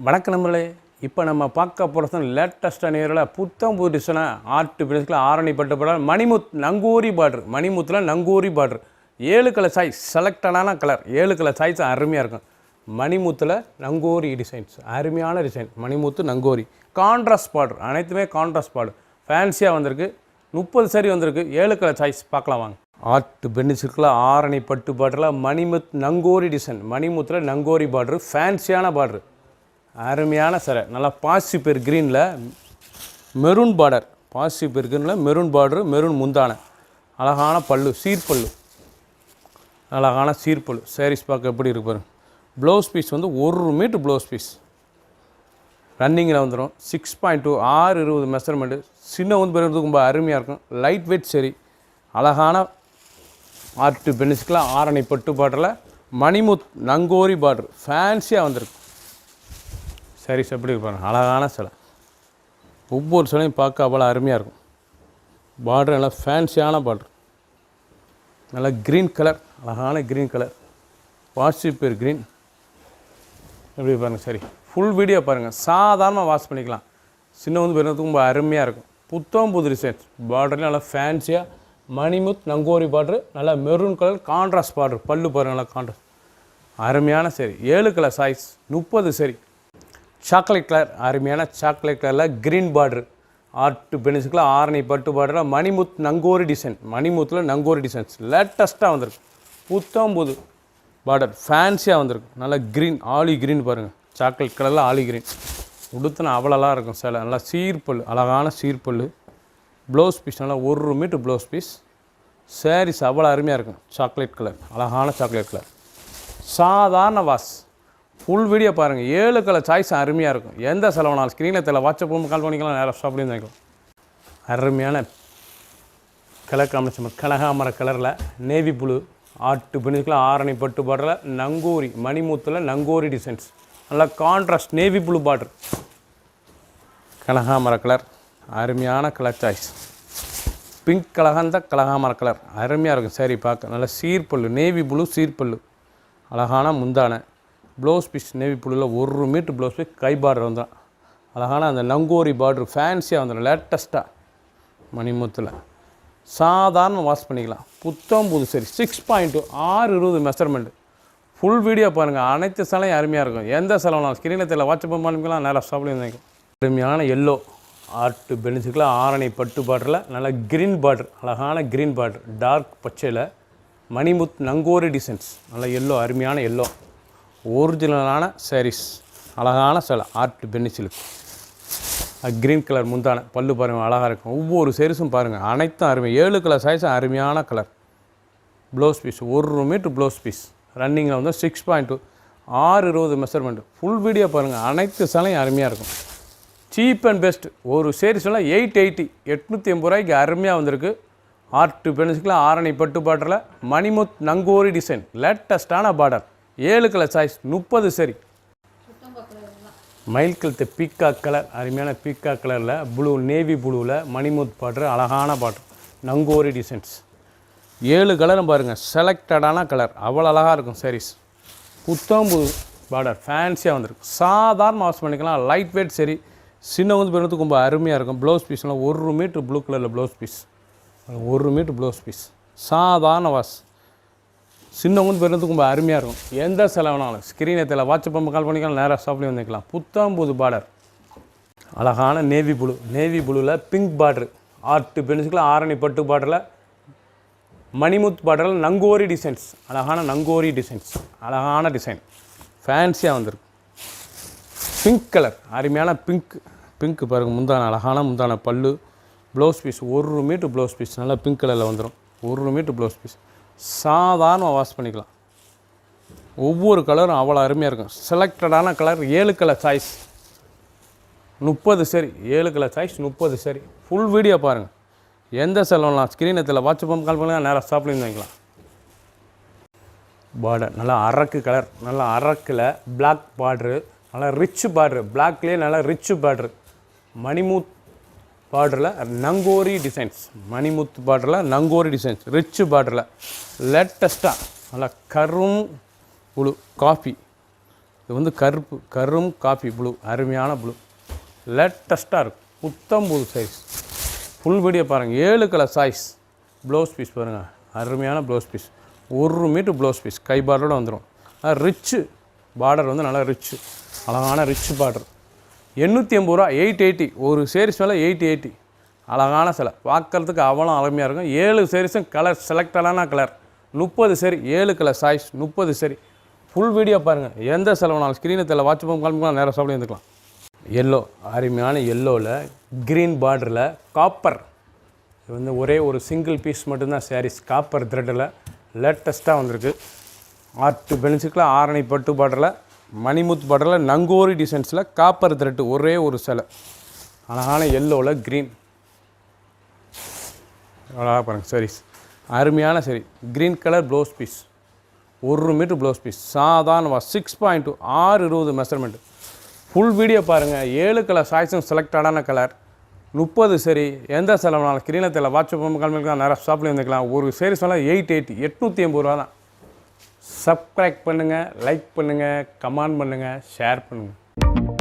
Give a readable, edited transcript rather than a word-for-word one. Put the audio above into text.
வணக்கம் நண்பர்களே. இப்போ நம்ம பார்க்க போகிறது லேட்டஸ்ட்டாக நேரில் புத்தம் புதுசாக ஆர்ட் பிரின்ஸில் ஆரணி பட்டு படம் மணிமுத் நங்கூரி பார்டர். மணிமுத்தில் நங்கூரி பார்டர் 7 கலர் சாய்ஸ், செலக்டடான கலர் 7 கலர் சாய்ஸ் அருமையாக இருக்கும். மணிமுத்தில் நங்கூரி டிசைன்ஸ், அருமையான டிசைன். மணிமுத்து நங்கூரி கான்ட்ராஸ்ட் பார்டர், அனைத்துமே கான்ட்ராஸ்ட் பார்டர் ஃபேன்சியாக வந்திருக்கு. 30 சரி வந்திருக்கு. 7 கலர் சாய்ஸ் பார்க்கலாம் வாங்க. ஆர்ட் பென்சிலுக்குள்ள ஆரணி பட்டு பார்டரில் மணிமுத் நங்கூரி டிசைன். மணிமுத்தில் நங்கூரி பார்டர் ஃபேன்சியான பார்டர், அருமையான சரை. நல்லா பாசிப்பேர் க்ரீனில் மெரூன் பார்டர், பாசிப்பேர் க்ரீனில் மெரூன் பார்டரு, மெரூன் முந்தான, அழகான பல்லு, சீர்பல்லு, அழகான சீர்பல்லு. சாரீஸ் பார்க்க எப்படி இருக்கு பாருங்க. ப்ளவுஸ் பீஸ் வந்து 1 மீட்டர் ப்ளவுஸ் பீஸ் ரன்னிங்கில் வந்துடும். 6.2 620 மெஷர்மெண்ட்டு. சின்ன வந்து பெறுறதுக்கு ரொம்ப அருமையாக இருக்கும். லைட் வெயிட் சரி, அழகான ஆர்ட் பென்சிலுக்குள்ள ஆரணி பட்டு பார்டரில் மணிமுத் நங்கூரி பார்டர் ஃபேன்சியாக வந்திருக்கு. சாரீஸ் எப்படி இருப்பாங்க, அழகான சிலை. ஒவ்வொரு சிலையும் பார்க்க அவ்வளோ அருமையாக இருக்கும். பார்டர் நல்லா ஃபேன்சியான பார்டர், நல்லா க்ரீன் கலர், அழகான க்ரீன் கலர், வாஷிப்பேர் க்ரீன். எப்படி பாருங்கள். சரி, ஃபுல் வீடியோ பாருங்கள். சாதாரணமாக வாஷ் பண்ணிக்கலாம். சின்ன வந்து பெருறதுக்கு ரொம்ப அருமையாக இருக்கும். புத்தம் புது டிசைன்ஸ். பார்டர்லேயும் நல்லா ஃபேன்சியாக மணிமுத் நங்கூரி பார்டர், நல்லா மெரூன் கலர் கான்ட்ராஸ்ட் பார்டர். பல்லு பாருங்கள், நல்லா கான்ட்ராஸ்ட், அருமையான சரி. 7 கலர் சாய்ஸ், 30 சரி. சாக்லேட் கலர், அருமையான சாக்லேட் கலரில் க்ரீன் பார்டர். ஆர்ட் பென்சிலுக்குள்ள ஆரணி பட்டு பார்டரில் மணிமுத் நங்கூரி டிசைன். மணிமுத்தில் நங்கூரி டிசைன்ஸ் லேட்டஸ்ட்டாக வந்திருக்கு. புத்தம் புது பார்டர் ஃபேன்சியாக வந்திருக்கு. நல்லா க்ரீன், ஆலி க்ரீன் பாருங்கள். சாக்லேட் கலரில் ஆலி க்ரீன் உடுத்துனா அவ்வளோலாம் இருக்கும் சேலை. நல்லா சீர்பல், அழகான சீர்பல். ப்ளவுஸ் பீஸ் நல்லா 1 மீட்டர் ப்ளவுஸ் பீஸ். சாரீஸ் அவ்வளோ அருமையாக இருக்கும். சாக்லேட் கலர், அழகான சாக்லேட் கலர். சாதாரண வாஷ். ஃபுல் வீடியோ பாருங்கள். 7 கலர் சாய்ஸ் அருமையாக இருக்கும். எந்த செலவுனாலும் ஸ்க்ரீனில் தெரியல, வாட்ஸ்அப் கால் பண்ணிக்கலாம், நேராக ஷாப்லேயும் வாங்கிக்கலாம். அருமையான கலர் காம்பினேஷன். கனகாமர கலரில் நேவி ப்ளூ ஆர்ட் பென்சிலுக்குள்ள ஆரணி பட்டு பார்டரில் நங்கூரி மணிமுத்தில் நங்கூரி டிசைன்ஸ். நல்லா கான்ட்ராஸ்ட் நேவி ப்ளூ பார்டர், கனகாமர கலர், அருமையான கலர் சாய்ஸ். பிங்க் கலகந்த கனகாமர கலர் அருமையாக இருக்கும். சரி பார்க்க நல்லா சீர்பல்லு, நேவி ப்ளூ சீர்பல்லு, அழகான முந்தான. ப்ளவுஸ் பீஸ் நேவி ப்ளூவில் 1 மீட்டர் ப்ளவுஸ் பீஸ், கை பார்டர் வந்துடும். அழகான அந்த நங்கூரி பார்டர் ஃபேன்சியாக வந்துடும். லேட்டஸ்ட்டாக மணிமுத்தில் சாதாரண வாஷ் பண்ணிக்கலாம். புத்தம் புது சரி. 6.2 620 மெஷர்மெண்ட்டு. ஃபுல் வீடியோ பாருங்கள். அனைத்து சிலையும் அருமையாக இருக்கும். எந்த செலவுனாலும் ஸ்க்ரீனில் தெரியல, வாட்ஸ்அப் பண்ணிக்கலாம், நேராக ஷாப்லேயும் வாங்கிக்கலாம். அருமையான எல்லோ ஆர்ட் பென்சிலுக்குள்ள ஆரணி பட்டு பார்டரில் நல்லா க்ரீன் பார்டர், அழகான க்ரீன் பார்டர், டார்க் பச்சையில் மணிமுத் நங்கூரி டிசைன்ஸ். நல்லா எல்லோ, அருமையான எல்லோ, ஒரிஜினலான சாரீஸ், அழகான சிலை. ஆர்ட் பென்சிலுக்கு க்ரீன் கலர் முந்தான, பல்லு பாருங்கள், அழகாக இருக்கும். ஒவ்வொரு சாரீஸும் பாருங்கள், அனைத்தும் அருமை. 7 கலர் சாய்ஸும் அருமையான colour. Blouse piece 1 metre blouse piece ரன்னிங்கில் வந்து 6.2 620 மெஷர்மெண்ட்டு. ஃபுல் வீடியோ பாருங்கள். அனைத்து சிலையும் அருமையாக இருக்கும். Cheap and best. ஒரு சாரீஸ்லாம் 880 880 ரூபாய்க்கு அருமையாக வந்திருக்கு. ஆர்ட் பென்சிலுக்குள்ள ஆரணி பட்டு பார்டரில் மணிமுத் நங்கூரி டிசைன் லேட்டஸ்ட்டான பார்டர். 7 கலர் சாய்ஸ், 30 சரி. மயில் கழுத்து பீக்கா கலர், அருமையான பீக்கா கலரில் ப்ளூ நேவி ப்ளூவில் மணிமுத் பார்டர், அழகான பார்டர், நங்கூரி டிசைன்ஸ். 7 கலரும் பாருங்கள், செலக்டடான கலர், அவ்வளோ அழகாக இருக்கும் சாரீஸ். புத்தம் புது பார்டர் ஃபேன்சியாக வந்திருக்கு. சாதாரண வாஷ் பண்ணிக்கலாம். லைட் வெயிட் சரி. சின்ன வந்து பெருறதுக்கு ரொம்ப அருமையாக இருக்கும். ப்ளவுஸ் பீஸ்லாம் 1 மீட்டர் ப்ளூ கலரில் blouse piece, 1 metre blouse piece. சாதாரண வாஷ். சின்ன வந்து பெறுறதுக்கு ரொம்ப அருமையாக இருக்கும். எந்த செலவுனாலும் ஸ்க்ரீனை தெரியல, வாட்ஸ்அப் கால் பண்ணிக்கலாம், நேராக ஷாப்லேயும் வந்துக்கலாம். புத்தம் புது பார்டர், அழகான நேவி ப்ளூ, நேவி ப்ளூவில் பிங்க் பார்டர். ஆர்ட் பென்சிலுக்குள்ள ஆரணி பட்டு பார்டரில் மணிமுத் பார்டரில் நங்கூரி டிசைன்ஸ், அழகான நங்கூரி டிசைன்ஸ், அழகான டிசைன் ஃபேன்சியாக வந்திருக்கு. பிங்க் கலர், அருமையான பிங்க். பிங்க் பாருங்கள், முந்தான, அழகான முந்தான பல்லு. Blouse piece 1 metre blouse piece, நல்லா பிங்க் கலரில் வந்துடும். 1 மீட்டர் ப்ளவுஸ் பீஸ். சாதாரணமாக வாஷ் பண்ணிக்கலாம். ஒவ்வொரு கலரும் அவ்வளோ அருமையாக இருக்கும். செலக்டடான கலர். 7 கலர் சாய்ஸ், 30 சரி. 7 கலர் சாய்ஸ், 30 சரி. ஃபுல் வீடியோ பாருங்கள். எந்த செலவுலாம் ஸ்க்ரீனை தெரியல, வாட்ஸ்அப் கால் பண்ணுங்கள், நேராக ஷாப்லேயும் வாங்கிக்கலாம். பார்டர் நல்லா அரக்கு கலர், நல்லா அரக்கில் பிளாக் பார்டரு, நல்லா ரிச் பார்டரு, பிளாக்லேயே நல்லா ரிச் பார்டரு. மணிமுத் பார்டரில் நங்கூரி டிசைன்ஸ், மணிமுத் பார்டரில் நங்கூரி டிசைன்ஸ், ரிச் பார்டரில் லேட்டஸ்ட்டாக நல்லா கரும் புழு காஃபி இது வந்து கரும் காஃபி ப்ளூ, அருமையான ப்ளூ, லேட்டஸ்ட்டாக இருக்கும், புத்தம்புது சைஸ். ஃபுல் வீடியோ பாருங்கள். 7 கலர் சாய்ஸ். ப்ளவுஸ் பீஸ் பாருங்கள், அருமையான blouse piece, 1 metre blouse piece, கை பார்டரோடு வந்துடும். ரிச்சு பார்டர் வந்து நல்லா ரிச்சு, அழகான ரிச் பார்டர். 880 ரூபா, 880. ஒரு சேரீஸ் மேலே 880. அழகான சிலை, பார்க்குறதுக்கு அவ்வளோ அருமையாக இருக்கும். 7 சேரீஸும் கலர் செலக்டடான colour. 30 sari, 7 colour choice, 30 sari. Full video பாருங்கள். எந்த செலவுனாலும் ஸ்க்ரீனை தெரியல, வாட்ச் பண்ணி கிளம்பிக்கலாம், நேராக சாப்பிட வந்துக்கலாம். எல்லோ, அருமையான எல்லோவில் க்ரீன் பார்டரில் காப்பர். இது வந்து ஒரே ஒரு சிங்கிள் பீஸ் மட்டும்தான் சாரீஸ். காப்பர் த்ரெட்டில் லேட்டஸ்ட்டாக வந்திருக்கு. ஆர்ட் பென்சிக்கில் ஆரணி பட்டு பார்டரில், மணிமுத் பார்டரில், நங்கோரி டிசைன்ஸில் காப்பர் த்ரெட்டு ஒரே ஒரு சிலை. அழகான எல்லோவில் க்ரீன், அழகாக பாருங்கள் சாரீஸ், அருமையான சரி. Green colour blouse piece, 1 metre blouse piece, சாதாரணமாக 6.2, 620 மெஷர்மெண்ட்டு. ஃபுல் வீடியோ பாருங்கள். 7 கலர் சாய்ஸும் செலக்டடான கலர். 30 சரி. எந்த செலவுனாலும் ஸ்க்ரீனில் தெரியல, வாட்ஸ்அப் கிளம்பிக்கலாம், நேராக ஷாப்பில் வந்துக்கலாம். ஒரு சேரீஸ் மேலே 880, 880 ரூபா தான். சப்ஸ்கிரைப் பண்ணுங்கள், லைக் பண்ணுங்கள், கமெண்ட் பண்ணுங்கள், ஷேர் பண்ணுங்கள்.